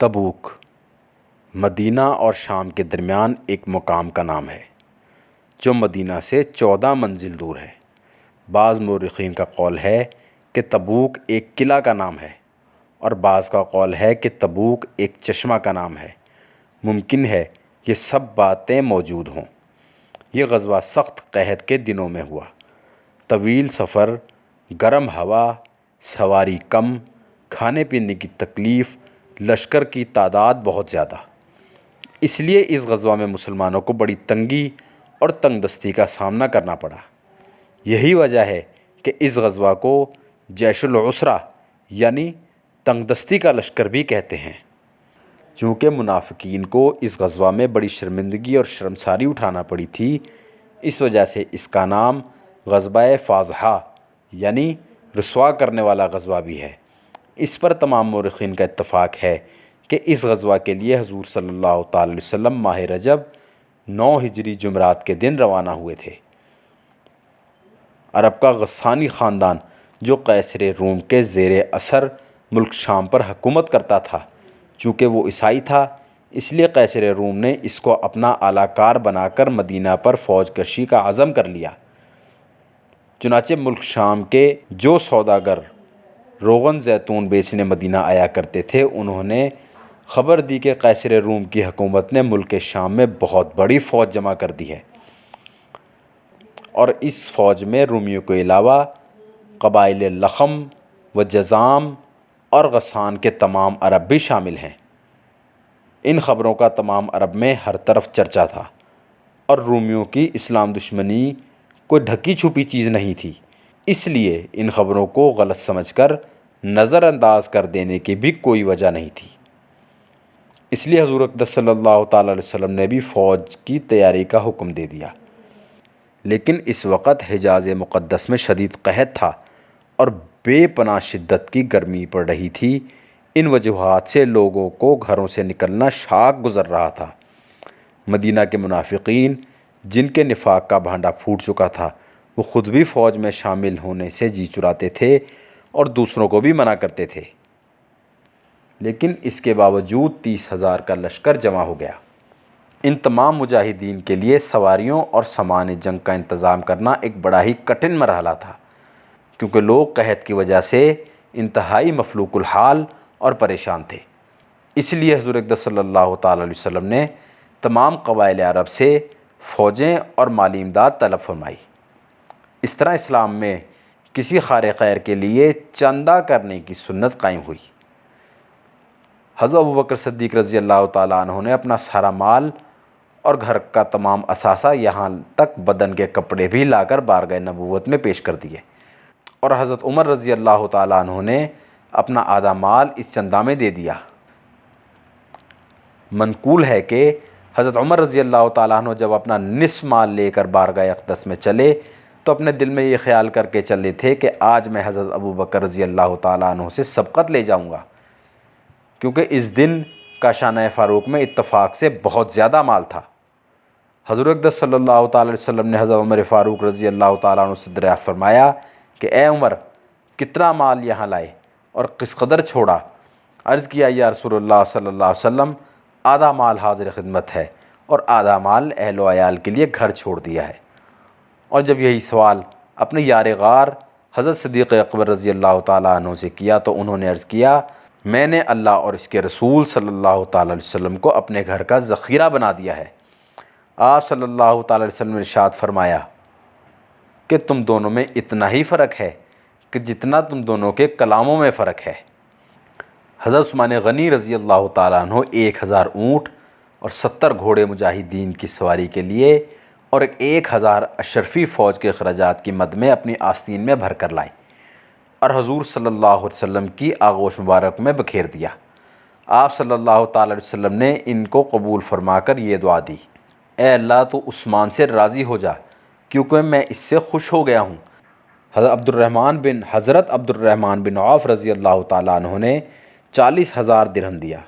تبوک مدینہ اور شام کے درمیان ایک مقام کا نام ہے جو مدینہ سے 14 منزل دور ہے۔ بعض مورخین کا قول ہے کہ تبوک ایک قلعہ کا نام ہے اور بعض کا قول ہے کہ تبوک ایک چشمہ کا نام ہے۔ ممکن ہے یہ سب باتیں موجود ہوں۔ یہ غزوہ سخت قحط کے دنوں میں ہوا۔ طویل سفر، گرم ہوا، سواری کم، کھانے پینے کی تکلیف، لشکر کی تعداد بہت زیادہ۔ اس لیے اس غزوہ میں مسلمانوں کو بڑی تنگی اور تنگ دستی کا سامنا کرنا پڑا۔ یہی وجہ ہے کہ اس غزوہ کو جیش العسرہ یعنی تنگ دستی کا لشکر بھی کہتے ہیں۔ چونکہ منافقین کو اس غزوہ میں بڑی شرمندگی اور شرمساری اٹھانا پڑی تھی، اس وجہ سے اس کا نام غزوہ فاضحہ یعنی رسوا کرنے والا غزوہ بھی ہے۔ اس پر تمام مورخین کا اتفاق ہے کہ اس غزوہ کے لیے حضور صلی اللہ تعالی علیہ وسلم ماہ رجب 9 ہجری جمعرات کے دن روانہ ہوئے تھے۔ عرب کا غسانی خاندان جو قیصر روم کے زیر اثر ملک شام پر حکومت کرتا تھا، چونکہ وہ عیسائی تھا، اس لیے قیصر روم نے اس کو اپنا اعلیٰ کار بنا کر مدینہ پر فوج کشی کا عزم کر لیا۔ چنانچہ ملک شام کے جو سوداگر روغن زیتون بیچنے مدینہ آیا کرتے تھے، انہوں نے خبر دی کہ قیصر روم کی حکومت نے ملک شام میں بہت بڑی فوج جمع کر دی ہے، اور اس فوج میں رومیوں کے علاوہ قبائل لخم و جذام اور غسان کے تمام عرب بھی شامل ہیں۔ ان خبروں کا تمام عرب میں ہر طرف چرچا تھا، اور رومیوں کی اسلام دشمنی کوئی ڈھکی چھپی چیز نہیں تھی، اس لیے ان خبروں کو غلط سمجھ کر نظر انداز کر دینے کی بھی کوئی وجہ نہیں تھی۔ اس لیے حضور اقدس صلی اللہ تعالی علیہ وسلم نے بھی فوج کی تیاری کا حکم دے دیا۔ لیکن اس وقت حجاز مقدس میں شدید قحط تھا اور بے پناہ شدت کی گرمی پڑ رہی تھی۔ ان وجوہات سے لوگوں کو گھروں سے نکلنا شاق گزر رہا تھا۔ مدینہ کے منافقین جن کے نفاق کا بھانڈا پھوٹ چکا تھا، وہ خود بھی فوج میں شامل ہونے سے جی چراتے تھے اور دوسروں کو بھی منع کرتے تھے۔ لیکن اس کے باوجود 30,000 کا لشکر جمع ہو گیا۔ ان تمام مجاہدین کے لیے سواریوں اور سامان جنگ کا انتظام کرنا ایک بڑا ہی کٹھن مرحلہ تھا، کیونکہ لوگ قحط کی وجہ سے انتہائی مفلوق الحال اور پریشان تھے۔ اس لیے حضور اقدس صلی اللہ تعالی علیہ وسلم نے تمام قبائل عرب سے فوجیں اور مالی امداد طلب فرمائی۔ اس طرح اسلام میں کسی خیر خیر کے لیے چندہ کرنے کی سنت قائم ہوئی۔ حضرت ابوبکر صدیق رضی اللہ تعالیٰ عنہ نے اپنا سارا مال اور گھر کا تمام اثاثہ، یہاں تک بدن کے کپڑے بھی لا کر بارگاہ نبوت میں پیش کر دیے، اور حضرت عمر رضی اللہ تعالیٰ عنہ نے اپنا آدھا مال اس چندہ میں دے دیا۔ منقول ہے کہ حضرت عمر رضی اللہ تعالیٰ عنہ جب اپنا نصف مال لے کر بارگاہ اقدس میں چلے تو اپنے دل میں یہ خیال کر کے چلے تھے کہ آج میں حضرت ابوبکر رضی اللہ تعالیٰ عنہ سے سبقت لے جاؤں گا، کیونکہ اس دن کاشانہ فاروق میں اتفاق سے بہت زیادہ مال تھا۔ حضور اقدس صلی اللہ تعالی علیہ وسلم نے حضرت عمر فاروق رضی اللہ تعالیٰ عنہ سے دریافت فرمایا کہ اے عمر، کتنا مال یہاں لائے اور کس قدر چھوڑا؟ عرض کیا یا رسول اللہ صلی اللہ علیہ وسلم، آدھا مال حاضر خدمت ہے اور آدھا مال اہل و عیال کے لیے گھر چھوڑ دیا ہے۔ اور جب یہی سوال اپنے یار غار حضرت صدیق اکبر رضی اللہ تعالیٰ عنہ سے کیا تو انہوں نے عرض کیا، میں نے اللہ اور اس کے رسول صلی اللہ تعالی علیہ وسلم کو اپنے گھر کا ذخیرہ بنا دیا ہے۔ آپ صلی اللہ تعالی علیہ وسلم نے ارشاد فرمایا کہ تم دونوں میں اتنا ہی فرق ہے کہ جتنا تم دونوں کے کلاموں میں فرق ہے۔ حضرت عثمان غنی رضی اللہ تعالیٰ عنہ 1000 اونٹ اور 70 گھوڑے مجاہدین کی سواری کے لیے اور 1000 اشرفی فوج کے اخراجات کی مد میں اپنی آستین میں بھر کر لائے اور حضور صلی اللہ علیہ وسلم کی آغوش مبارک میں بکھیر دیا۔ آپ صلی اللہ تعالی علیہ وسلم نے ان کو قبول فرما کر یہ دعا دی، اے اللہ تو عثمان سے راضی ہو جا، کیونکہ میں اس سے خوش ہو گیا ہوں۔ حضرت عبد الرحمن بن عوف رضی اللہ تعالیٰ عنہ نے 40,000 درہم دیا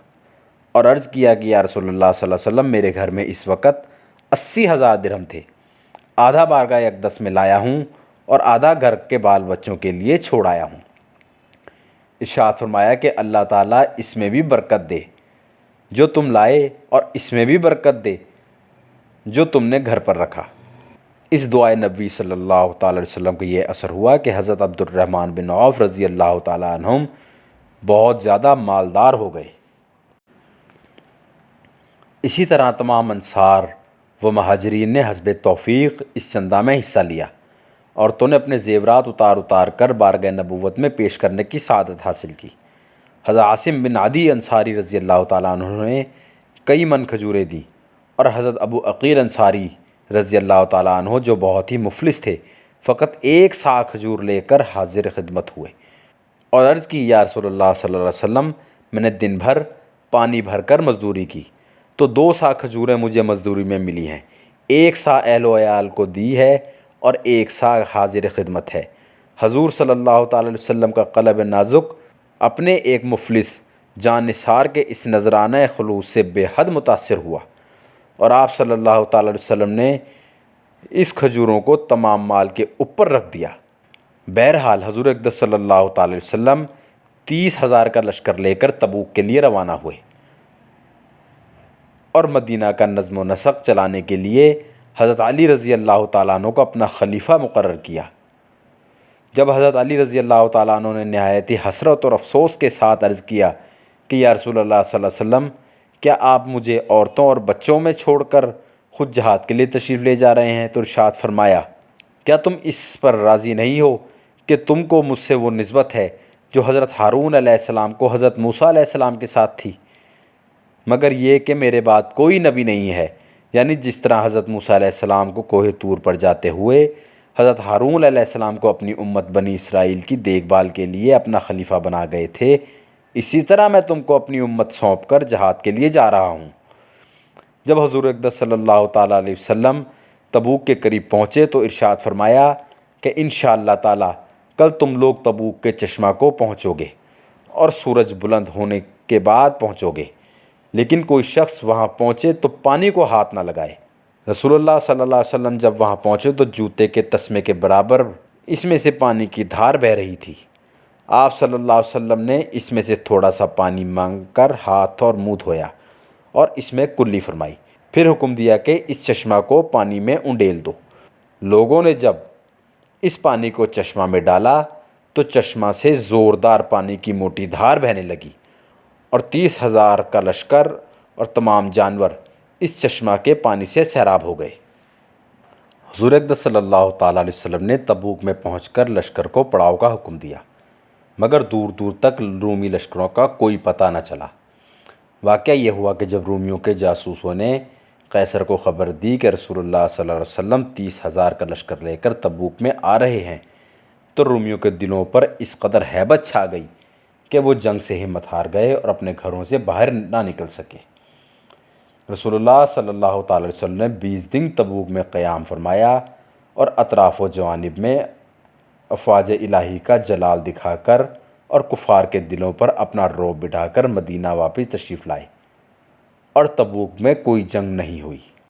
اور عرض کیا کہ یا رسول اللہ صلی اللہ علیہ وسلم، میرے گھر میں اس وقت 80,000 درہم تھے، آدھا بارگاہ اقدس میں لایا ہوں اور آدھا گھر کے بال بچوں کے لیے چھوڑ آیا ہوں۔ ارشاد فرمایا کہ اللہ تعالیٰ اس میں بھی برکت دے۔ جو تم لائے اور اس میں بھی برکت دے جو تم نے گھر پر رکھا۔ اس دعائے نبی صلی اللہ تعالی علیہ وسلم کو یہ اثر ہوا کہ حضرت عبد الرحمن بن عوف رضی اللہ تعالیٰ عنہم بہت زیادہ مالدار ہو گئے۔ اسی طرح تمام انصار و مہاجرین نے حسب توفیق اس چندہ میں حصہ لیا۔ عورتوں نے اپنے زیورات اتار کر بارگاہ نبوت میں پیش کرنے کی سعادت حاصل کی۔ حضرت عاصم بن عدی انصاری رضی اللہ تعالیٰ عنہ نے کئی من کھجوریں دیں اور حضرت ابو عقیل انصاری رضی اللہ تعالیٰ عنہ جو بہت ہی مفلس تھے فقط 1 صاع کھجور لے کر حاضر خدمت ہوئے اور عرض کی یا رسول اللہ صلی اللہ علیہ وسلم میں نے دن بھر پانی بھر کر مزدوری کی تو 2 صاع کھجوریں مجھے مزدوری میں ملی ہیں، 1 صاع اہل و عیال کو دی ہے اور 1 صاع حاضر خدمت ہے۔ حضور صلی اللہ تعالی علیہ وسلم کا قلب نازک اپنے ایک مفلس جان نثار کے اس نذرانہ خلوص سے بے حد متاثر ہوا اور آپ صلی اللہ تعالی علیہ وسلم نے اس کھجوروں کو تمام مال کے اوپر رکھ دیا۔ بہرحال حضور اقدس صلی اللہ تعالی علیہ وسلم 30,000 کا لشکر لے کر تبوک کے لیے روانہ ہوئے اور مدینہ کا نظم و نسق چلانے کے لیے حضرت علی رضی اللہ تعالیٰ عنہ کو اپنا خلیفہ مقرر کیا۔ جب حضرت علی رضی اللہ تعالیٰ عنہ نے نہایت حسرت اور افسوس کے ساتھ عرض کیا کہ یا رسول اللہ صلی اللہ علیہ وسلم کیا آپ مجھے عورتوں اور بچوں میں چھوڑ کر خود جہاد کے لیے تشریف لے جا رہے ہیں، تو ارشاد فرمایا کیا تم اس پر راضی نہیں ہو کہ تم کو مجھ سے وہ نسبت ہے جو حضرت ہارون علیہ السلام کو حضرت موسیٰ علیہ السلام کے ساتھ تھی، مگر یہ کہ میرے بعد کوئی نبی نہیں ہے، یعنی جس طرح حضرت موسیٰ علیہ السلام کو کوہ طور پر جاتے ہوئے حضرت ہارون علیہ السلام کو اپنی امت بنی اسرائیل کی دیکھ بھال کے لیے اپنا خلیفہ بنا گئے تھے، اسی طرح میں تم کو اپنی امت سونپ کر جہاد کے لیے جا رہا ہوں۔ جب حضور اقدس صلی اللہ تعالیٰ علیہ وسلم تبوک کے قریب پہنچے تو ارشاد فرمایا کہ انشاءاللہ تعالیٰ کل تم لوگ تبوک کے چشمہ کو پہنچو گے اور سورج بلند ہونے کے بعد پہنچو گے، لیکن کوئی شخص وہاں پہنچے تو پانی کو ہاتھ نہ لگائے۔ رسول اللہ صلی اللہ علیہ وسلم جب وہاں پہنچے تو جوتے کے تسمے کے برابر اس میں سے پانی کی دھار بہہ رہی تھی۔ آپ صلی اللہ علیہ وسلم نے اس میں سے تھوڑا سا پانی مانگ کر ہاتھ اور منہ دھویا اور اس میں کلی فرمائی، پھر حکم دیا کہ اس چشمہ کو پانی میں انڈیل دو۔ لوگوں نے جب اس پانی کو چشمہ میں ڈالا تو چشمہ سے زوردار پانی کی موٹی دھار بہنے لگی اور 30,000 کا لشکر اور تمام جانور اس چشمہ کے پانی سے سیراب ہو گئے۔ حضور اقدس صلی اللہ تعالیٰ علیہ وسلم نے تبوک میں پہنچ کر لشکر کو پڑاؤ کا حکم دیا، مگر دور دور تک رومی لشکروں کا کوئی پتہ نہ چلا۔ واقعہ یہ ہوا کہ جب رومیوں کے جاسوسوں نے قیصر کو خبر دی کہ رسول اللہ صلی اللہ علیہ وسلم 30,000 کا لشکر لے کر تبوک میں آ رہے ہیں تو رومیوں کے دلوں پر اس قدر ہیبت چھا گئی کہ وہ جنگ سے ہمت ہار گئے اور اپنے گھروں سے باہر نہ نکل سکے۔ رسول اللہ صلی اللہ تعالی علیہ وسلم نے 20 دن تبوک میں قیام فرمایا اور اطراف و جوانب میں افواج الہی کا جلال دکھا کر اور کفار کے دلوں پر اپنا رعب بٹھا کر مدینہ واپس تشریف لائے اور تبوک میں کوئی جنگ نہیں ہوئی۔